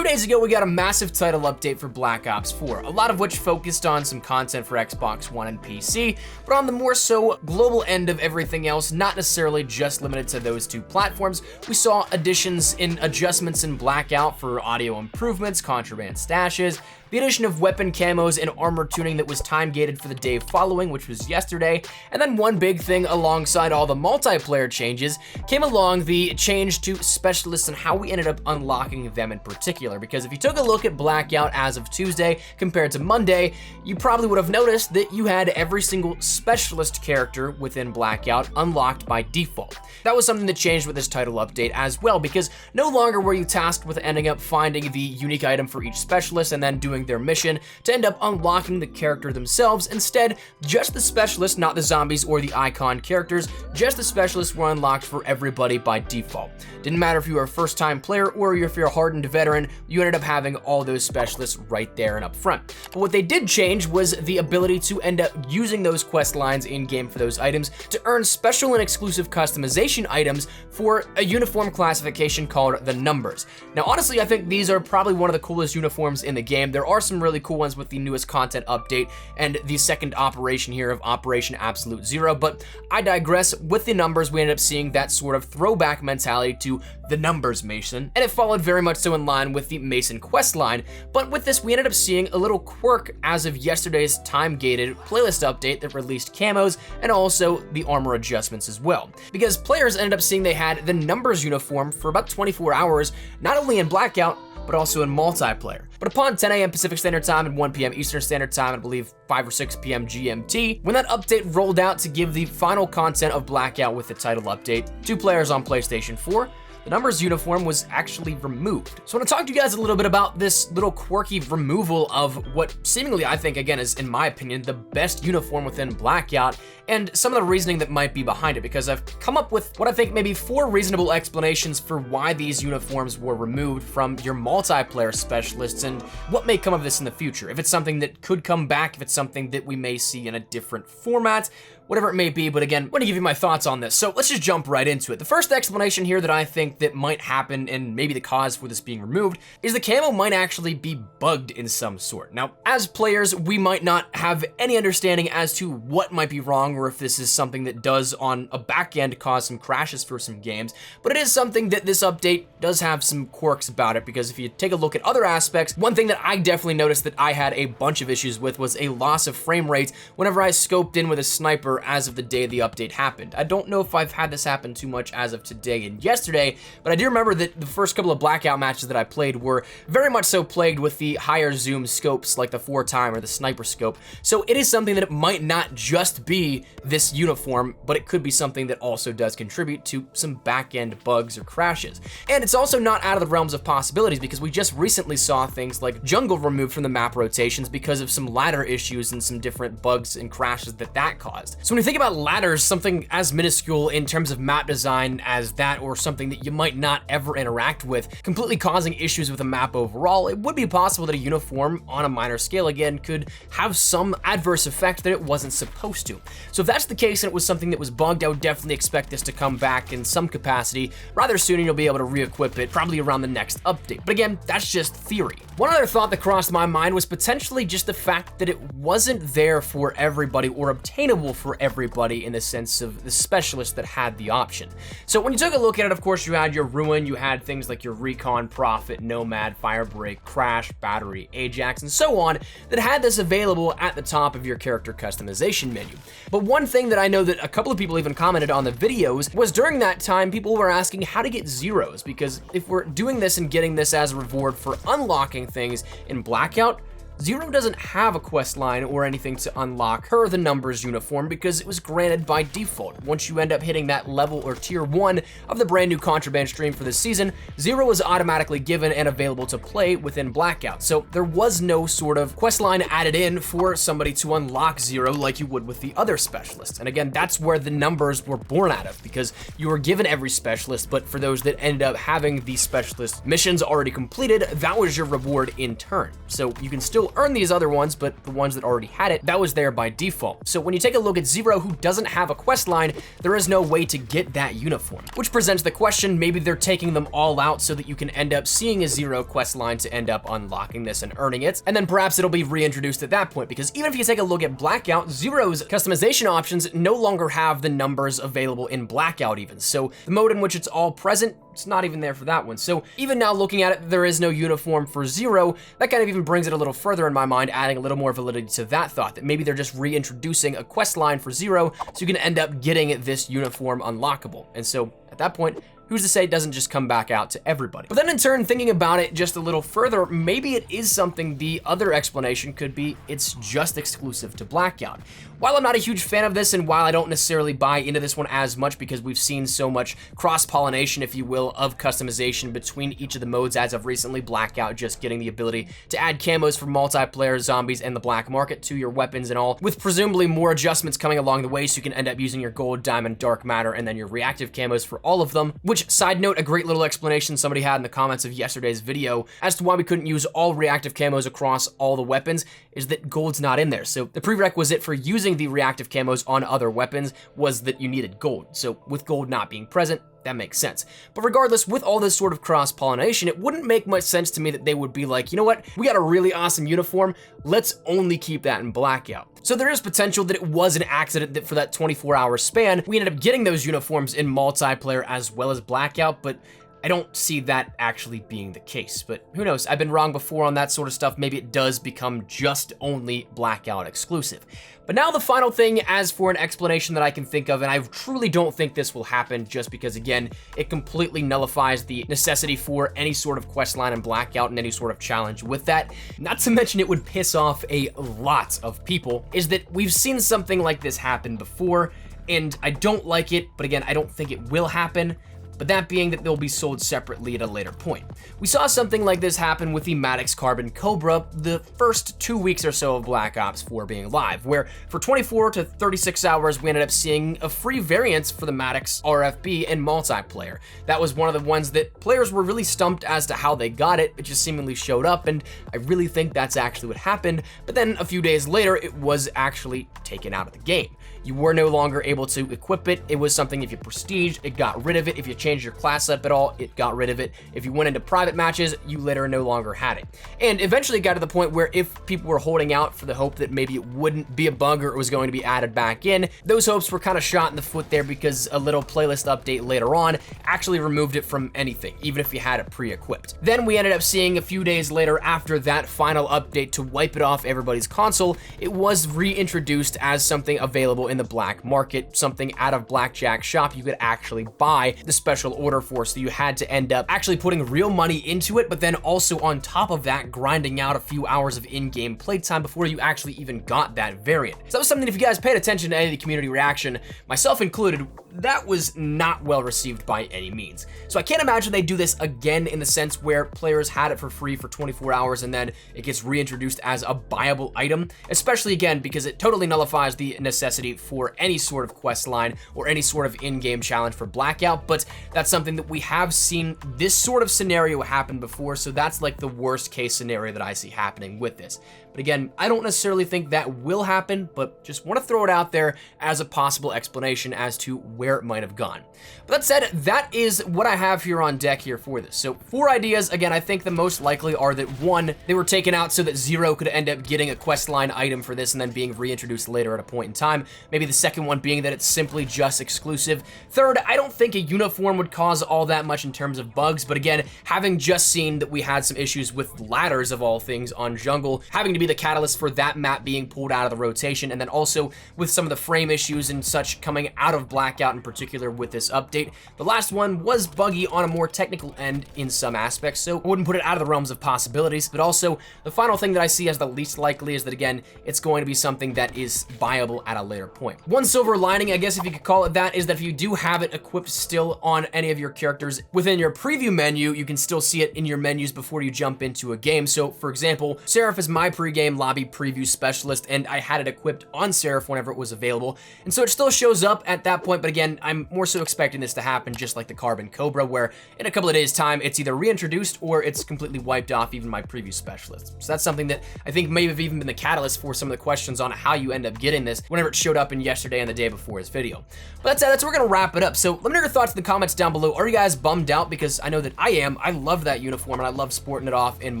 days ago, we got a massive title update for Black Ops 4, a lot of which focused on some content for Xbox One and PC, but on the more so global end of everything else, not necessarily just limited to those two platforms. We saw additions in adjustments in Blackout for audio improvements, contraband stashes, the addition of weapon camos and armor tuning that was time-gated for the day following, which was yesterday, and then one big thing alongside all the multiplayer changes came along the change to specialists and how we ended up unlocking them in particular, because if you took a look at Blackout as of Tuesday compared to Monday, you probably would have noticed that you had every single specialist character within Blackout unlocked by default. That was something that changed with this title update as well, because no longer were you tasked with ending up finding the unique item for each specialist and then doing their mission to end up unlocking the character themselves. Instead, just the specialists, not the zombies or the icon characters, just the specialists were unlocked for everybody by default. Didn't matter if you were a first-time player or if you're a hardened veteran, you ended up having all those specialists right there and up front. But what they did change was the ability to end up using those quest lines in-game for those items to earn special and exclusive customization items for a uniform classification called the Numbers. Now, honestly, I think these are probably one of the coolest uniforms in the game. There are some really cool ones with the newest content update and the second operation here of Operation Absolute Zero, but I digress. With the Numbers, we ended up seeing that sort of throwback mentality to the Numbers Mason, and it followed very much so in line with the Mason quest line. But with this, we ended up seeing a little quirk as of yesterday's time-gated playlist update that released camos and also the armor adjustments as well, because players ended up seeing they had the Numbers uniform for about 24 hours, not only in Blackout, but also in multiplayer. But upon 10 a.m. Pacific Standard Time and 1 p.m. Eastern Standard Time, I believe 5 or 6 p.m. GMT, when that update rolled out to give the final content of Blackout with the title update to players on PlayStation 4, the Numbers uniform was actually removed. So I want to talk to you guys a little bit about this little quirky removal of what seemingly, I think, again, is, in my opinion, the best uniform within Blackout, and some of the reasoning that might be behind it, because I've come up with what I think maybe 4 reasonable explanations for why these uniforms were removed from your multiplayer specialists and what may come of this in the future. If it's something that could come back, if it's something that we may see in a different format, whatever it may be. But again, I want to give you my thoughts on this. So let's just jump right into it. The first explanation here that I think that might happen, and maybe the cause for this being removed, is the camo might actually be bugged in some sort. Now, as players, we might not have any understanding as to what might be wrong, or if this is something that does on a back end cause some crashes for some games, but it is something that this update does have some quirks about it, because if you take a look at other aspects, one thing that I definitely noticed that I had a bunch of issues with was a loss of frame rate whenever I scoped in with a sniper as of the day the update happened. I don't know if I've had this happen too much as of today and yesterday, but I do remember that the first couple of Blackout matches that I played were very much so plagued with the higher zoom scopes like the 4x or the sniper scope. So it is something that it might not just be this uniform, but it could be something that also does contribute to some back-end bugs or crashes. And it's also not out of the realms of possibilities, because we just recently saw things like jungle removed from the map rotations because of some ladder issues and some different bugs and crashes that caused. So when you think about ladders, something as minuscule in terms of map design as that, or something that you might not ever interact with, completely causing issues with the map overall, it would be possible that a uniform on a minor scale, again, could have some adverse effect that it wasn't supposed to. So if that's the case and it was something that was bugged, I would definitely expect this to come back in some capacity rather soon, and you'll be able to re-equip it probably around the next update. But again, that's just theory. One other thought that crossed my mind was potentially just the fact that it wasn't there for everybody or obtainable for everybody in the sense of the specialist that had the option. So when you took a look at it, of course, you had your Ruin, you had things like your Recon, Prophet, Nomad, Firebreak, Crash, Battery, Ajax, and so on that had this available at the top of your character customization menu. But one thing that I know that a couple of people even commented on the videos was during that time, people were asking how to get zeros, because if we're doing this and getting this as a reward for unlocking things in Blackout, Zero doesn't have a quest line or anything to unlock her the Numbers uniform, because it was granted by default. Once you end up hitting that level or tier 1 of the brand new Contraband stream for this season, Zero is automatically given and available to play within Blackout. So there was no sort of quest line added in for somebody to unlock Zero like you would with the other specialists. And again, that's where the Numbers were born out of, because you were given every specialist, but for those that ended up having the specialist missions already completed, that was your reward in turn. So you can still still earn these other ones, but the ones that already had it, that was there by default. So when you take a look at Zero, who doesn't have a quest line, there is no way to get that uniform, which presents the question, maybe they're taking them all out so that you can end up seeing a Zero quest line to end up unlocking this and earning it, and then perhaps it'll be reintroduced at that point, because even if you take a look at Blackout, Zero's customization options no longer have the numbers available in Blackout even, so the mode in which it's all present, it's not even there for that one. So even now looking at it, there is no uniform for Zero. That kind of even brings it a little further in my mind, adding a little more validity to that thought, that maybe they're just reintroducing a quest line for Zero so you can end up getting this uniform unlockable. And so at that point, who's to say it doesn't just come back out to everybody? But then in turn, thinking about it just a little further, maybe it is something. The other explanation could be it's just exclusive to Blackout. While I'm not a huge fan of this, and while I don't necessarily buy into this one as much because we've seen so much cross-pollination, if you will, of customization between each of the modes as of recently, Blackout just getting the ability to add camos for multiplayer, zombies, and the black market to your weapons and all, with presumably more adjustments coming along the way so you can end up using your gold, diamond, dark matter, and then your reactive camos for all of them. Which, side note, a great little explanation somebody had in the comments of yesterday's video as to why we couldn't use all reactive camos across all the weapons is that gold's not in there. So the prerequisite for using the reactive camos on other weapons was that you needed gold. So with gold not being present, that makes sense. But regardless, with all this sort of cross-pollination, it wouldn't make much sense to me that they would be like, you know what, we got a really awesome uniform, let's only keep that in Blackout. So there is potential that it was an accident that for that 24-hour span, we ended up getting those uniforms in multiplayer as well as Blackout, but I don't see that actually being the case, but who knows? I've been wrong before on that sort of stuff. Maybe it does become just only Blackout exclusive. But now the final thing, as for an explanation that I can think of, and I truly don't think this will happen just because, again, it completely nullifies the necessity for any sort of quest line in Blackout and any sort of challenge with that. Not to mention it would piss off a lot of people, is that we've seen something like this happen before, and I don't like it, but again, I don't think it will happen. But that being that they'll be sold separately at a later point. We saw something like this happen with the Maddox Carbon Cobra the first 2 weeks or so of Black Ops 4 being live, where for 24 to 36 hours, we ended up seeing a free variance for the Maddox RFB in multiplayer. That was one of the ones that players were really stumped as to how they got it. It just seemingly showed up, and I really think that's actually what happened. But then a few days later, it was actually taken out of the game. You were no longer able to equip it. It was something, if you prestiged, it got rid of it. If you changed your class up at all, it got rid of it. If you went into private matches, you later no longer had it. And eventually got to the point where if people were holding out for the hope that maybe it wouldn't be a bug or it was going to be added back in, those hopes were kind of shot in the foot there because a little playlist update later on actually removed it from anything, even if you had it pre-equipped. Then we ended up seeing a few days later, after that final update to wipe it off everybody's console, it was reintroduced as something available in the black market, something out of Blackjack's shop you could actually buy the special order for, so you had to end up actually putting real money into it, but then also on top of that, grinding out a few hours of in-game playtime before you actually even got that variant. So that was something, if you guys paid attention to any of the community reaction, myself included, that was not well received by any means. So I can't imagine they do this again in the sense where players had it for free for 24 hours and then it gets reintroduced as a buyable item, especially again because it totally nullifies the necessity for any sort of quest line or any sort of in-game challenge for Blackout. But that's something that we have seen this sort of scenario happen before, so that's like the worst case scenario that I see happening with this. But again, I don't necessarily think that will happen, but just want to throw it out there as a possible explanation as to where it might have gone. But that said, that is what I have here on deck here for this. So 4 ideas, again, I think the most likely are that 1, they were taken out so that Zero could end up getting a quest line item for this and then being reintroduced later at a point in time. Maybe the second one being that it's simply just exclusive. 3rd, I don't think a uniform would cause all that much in terms of bugs, but again, having just seen that we had some issues with ladders of all things on Jungle, having to be the catalyst for that map being pulled out of the rotation, and then also with some of the frame issues and such coming out of Blackout in particular with this update. The last one was buggy on a more technical end in some aspects, so I wouldn't put it out of the realms of possibilities, but also the final thing that I see as the least likely is that, again, it's going to be something that is viable at a later point. One silver lining, I guess if you could call it that, is that if you do have it equipped still on any of your characters within your preview menu, you can still see it in your menus before you jump into a game. So for example, Seraph is my pregame lobby preview specialist, and I had it equipped on Seraph whenever it was available. And so it still shows up at that point, but again, I'm more so expecting this to happen just like the Carbon Cobra, where in a couple of days' time, it's either reintroduced or it's completely wiped off even my preview specialist. So that's something that I think may have even been the catalyst for some of the questions on how you end up getting this whenever it showed up in yesterday and the day before his video. But that's where we're gonna wrap it up. So let me know your thoughts in the comments down below. Are you guys bummed out? Because I know that I am. I love that uniform and I love sporting it off in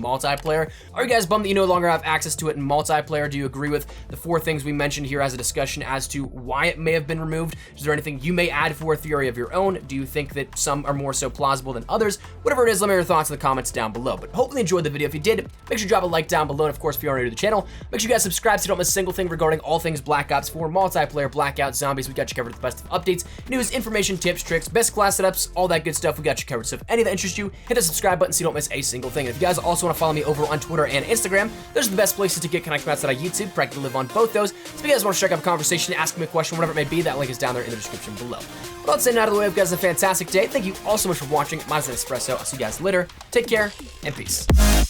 multiplayer. Are you guys bummed that you no longer have access to it in multiplayer? Do you agree with the 4 things we mentioned here as a discussion as to why it may have been removed? Is there anything you may add for a theory of your own? Do you think that some are more so plausible than others? Whatever it is, let me know your thoughts in the comments down below. But hopefully you enjoyed the video. If you did, make sure you drop a like down below. And of course, if you're new to the channel, make sure you guys subscribe so you don't miss a single thing regarding all things Black Ops 4, multiplayer, Blackout, zombies. We got you covered with the best of updates, news, information, tips, tricks, best class setups, all that good stuff. We got you covered. So if any of that interests you, hit the subscribe button so you don't miss a single thing. And if you guys also want to follow me over on Twitter and Instagram, those are the best places to get connected outside of YouTube. Practically live on both those. So if you guys want to strike up a conversation, ask me a question, whatever it may be, that link is down there in the description below. But let's say out of the way, hope you guys have a fantastic day. Thank you all so much for watching. My name is Espresso. I'll see you guys later. Take care and peace.